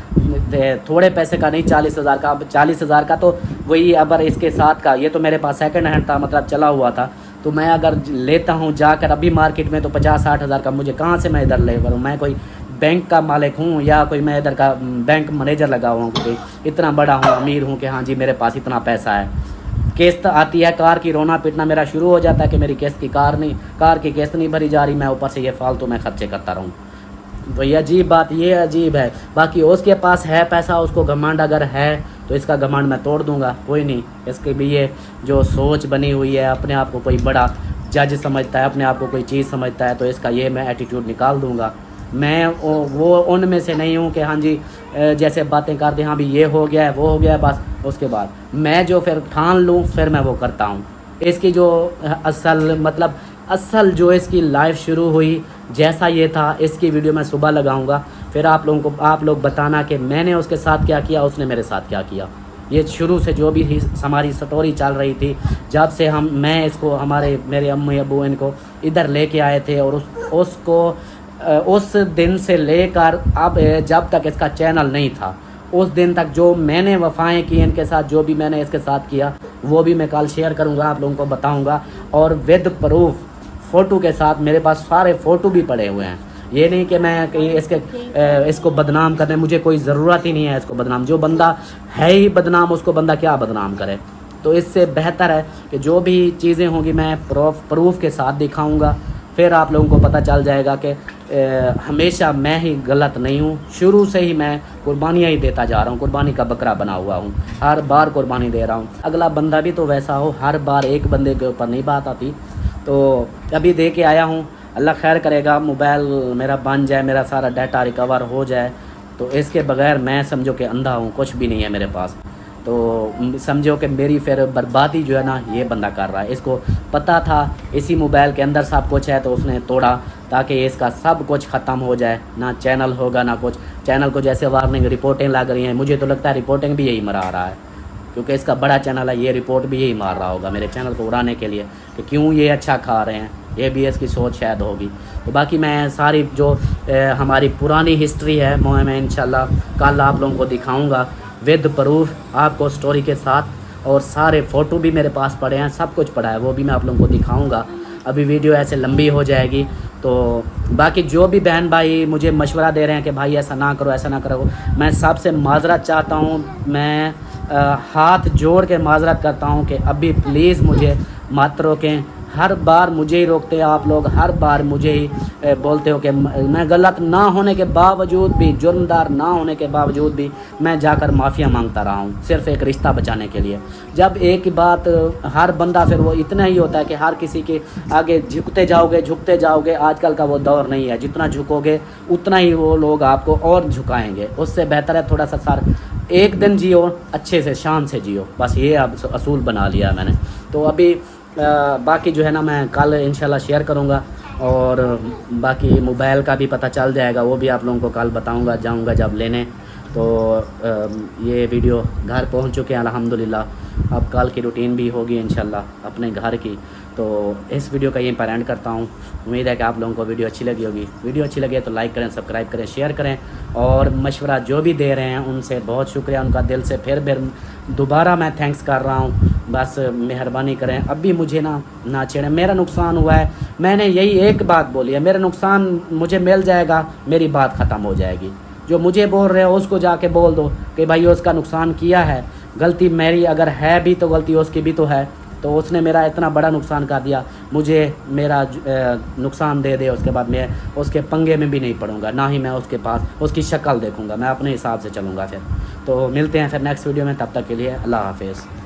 थोड़े पैसे का नहीं, 40,000 का, 40,000 का तो वही, अगर इसके साथ का, ये तो मेरे पास सेकंड हैंड था, मतलब चला हुआ था। तो मैं अगर लेता हूँ जाकर अभी मार्केट में तो 50-60 का मुझे कहाँ से मैं इधर ले करूँ? मैं कोई बैंक का मालिक हूँ या कोई मैं इधर का बैंक मैनेजर लगा हुआ हूँ, कोई इतना बड़ा हूँ, अमीर हूँ कि हाँ जी मेरे पास इतना पैसा है। किस्त आती है, कार की रोना पीटना मेरा शुरू हो जाता है कि मेरी किस्त की कार की किस्त नहीं भरी जा रही, मैं ऊपर से ये फालतू मैं खर्चे करता रहूँ। तो ये अजीब बात, ये अजीब है। बाकी उसके पास है पैसा, उसको घमंड अगर है तो इसका घमंड मैं तोड़ दूंगा, कोई नहीं। इसके भी ये जो सोच बनी हुई है, अपने आप को कोई बड़ा जज समझता है, अपने आप को कोई चीज़ समझता है, तो इसका ये मैं एटीट्यूड निकाल दूंगा। मैं वो उनमें से नहीं हूँ कि हाँ जी जैसे बातें करते हाँ भी ये हो गया है वो हो गया है, बस उसके बाद मैं जो फिर ठान लूँ फिर मैं वो करता हूँ। इसकी जो असल जो इसकी लाइफ शुरू हुई, जैसा ये था, इसकी वीडियो मैं सुबह लगाऊंगा। फिर आप लोग बताना कि मैंने उसके साथ क्या किया, उसने मेरे साथ क्या किया। ये शुरू से जो भी हमारी स्टोरी चल रही थी, जब से मैं इसको मेरे अम्मी अबू इनको इधर लेके आए थे, और उस दिन से लेकर अब जब तक इसका चैनल नहीं था, उस दिन तक जो मैंने वफ़ाएं की इनके साथ, जो भी मैंने इसके साथ किया, वो भी मैं कल शेयर करूँगा, आप लोगों को बताऊँगा। और विद प्रूफ फ़ोटो के साथ मेरे पास सारे फ़ोटो भी पड़े हुए हैं। ये नहीं कि मैं कहीं इसको बदनाम करने, मुझे कोई ज़रूरत ही नहीं है इसको बदनाम। जो बंदा है ही बदनाम, उसको बंदा क्या बदनाम करे। तो इससे बेहतर है कि जो भी चीज़ें होंगी मैं प्रूफ के साथ दिखाऊंगा, फिर आप लोगों को पता चल जाएगा कि हमेशा मैं ही गलत नहीं हूँ। शुरू से ही मैं कुर्बानियाँ ही देता जा रहा हूँ, कुर्बानी का बकरा बना हुआ हूँ, हर बार कुर्बानी दे रहा हूँ। अगला बंदा भी तो वैसा हो, हर बार एक बंदे के ऊपर नहीं बात आती। तो अभी दे के आया हूँ, अल्लाह खैर करेगा, मोबाइल मेरा बन जाए, मेरा सारा डाटा रिकवर हो जाए, तो इसके बगैर मैं समझो कि अंधा हूँ, कुछ भी नहीं है मेरे पास। तो समझो कि मेरी फिर बर्बादी जो है ना, ये बंदा कर रहा है। इसको पता था इसी मोबाइल के अंदर सब कुछ है, तो उसने तोड़ा ताकि इसका सब कुछ ख़त्म हो जाए, ना चैनल होगा ना कुछ। चैनल को जैसे वार्निंग रिपोर्टें लग रही हैं, मुझे तो लगता है रिपोर्टिंग भी यही मरा रहा है, क्योंकि इसका बड़ा चैनल है, ये रिपोर्ट भी यही मार रहा होगा मेरे चैनल को उड़ाने के लिए कि क्यों ये अच्छा खा रहे हैं। ये भी इसकी सोच शायद होगी। तो बाकी मैं सारी जो हमारी पुरानी हिस्ट्री है, मैं इंशाल्लाह कल आप लोगों को दिखाऊंगा विद प्रूफ, आपको स्टोरी के साथ, और सारे फ़ोटो भी मेरे पास पड़े हैं, सब कुछ पड़ा है, वो भी मैं आप लोगों को दिखाऊंगा। अभी वीडियो ऐसे लंबी हो जाएगी। तो बाकी जो भी बहन भाई मुझे मशवरा दे रहे हैं कि भाई ऐसा ना करो, ऐसा ना करो, मैं सबसे माजरत चाहता हूँ, मैं हाथ जोड़ के माजरत करता हूँ कि अभी प्लीज़ मुझे मत रोकें। हर बार मुझे ही रोकते हैं आप लोग, हर बार मुझे ही बोलते हो कि मैं गलत ना होने के बावजूद भी, जुर्मदार ना होने के बावजूद भी मैं जाकर माफ़िया मांगता रहा हूँ, सिर्फ़ एक रिश्ता बचाने के लिए। जब एक ही बात, हर बंदा फिर वो इतना ही होता है कि हर किसी के आगे झुकते जाओगे। आजकल का वो दौर नहीं है, जितना झुकोगे उतना ही वो लोग आपको और झुकाएँगे। उससे बेहतर है थोड़ा सा एक दिन जियो, अच्छे से शान से जियो, बस ये अब असूल बना लिया मैंने। तो अभी बाकी जो है ना मैं कल इंशाल्लाह शेयर करूँगा, और बाकी मोबाइल का भी पता चल जाएगा, वो भी आप लोगों को कल बताऊँगा, जाऊँगा जब लेने। तो ये वीडियो घर पहुँच चुके हैं अल्हम्दुलिल्लाह। अब कल की रूटीन भी होगी इंशाल्लाह अपने घर की। तो इस वीडियो का यहीं पर एंड करता हूँ। उम्मीद है कि आप लोगों को वीडियो अच्छी लगी होगी। वीडियो अच्छी लगे तो लाइक करें, सब्सक्राइब करें, शेयर करें, और मशवरा जो भी दे रहे हैं उनसे बहुत शुक्रिया, उनका दिल से फिर दोबारा मैं थैंक्स कर रहा हूँ। बस मेहरबानी करें, अब भी मुझे ना छेड़ें। मेरा नुकसान हुआ है, मैंने यही एक बात बोली है, मेरा नुकसान मुझे मिल जाएगा, मेरी बात ख़त्म हो जाएगी। जो मुझे बोल रहे हो उसको जाके बोल दो कि भाई उसका नुकसान किया है, गलती मेरी अगर है भी तो गलती उसकी भी तो है। तो उसने मेरा इतना बड़ा नुकसान कर दिया, मुझे मेरा नुकसान दे दे, उसके बाद मैं उसके पंगे में भी नहीं पड़ूंगा, ना ही मैं उसके पास उसकी शक्ल देखूंगा, मैं अपने हिसाब से चलूँगा। फिर तो मिलते हैं फिर नेक्स्ट वीडियो में, तब तक के लिए अल्लाह हाफिज़।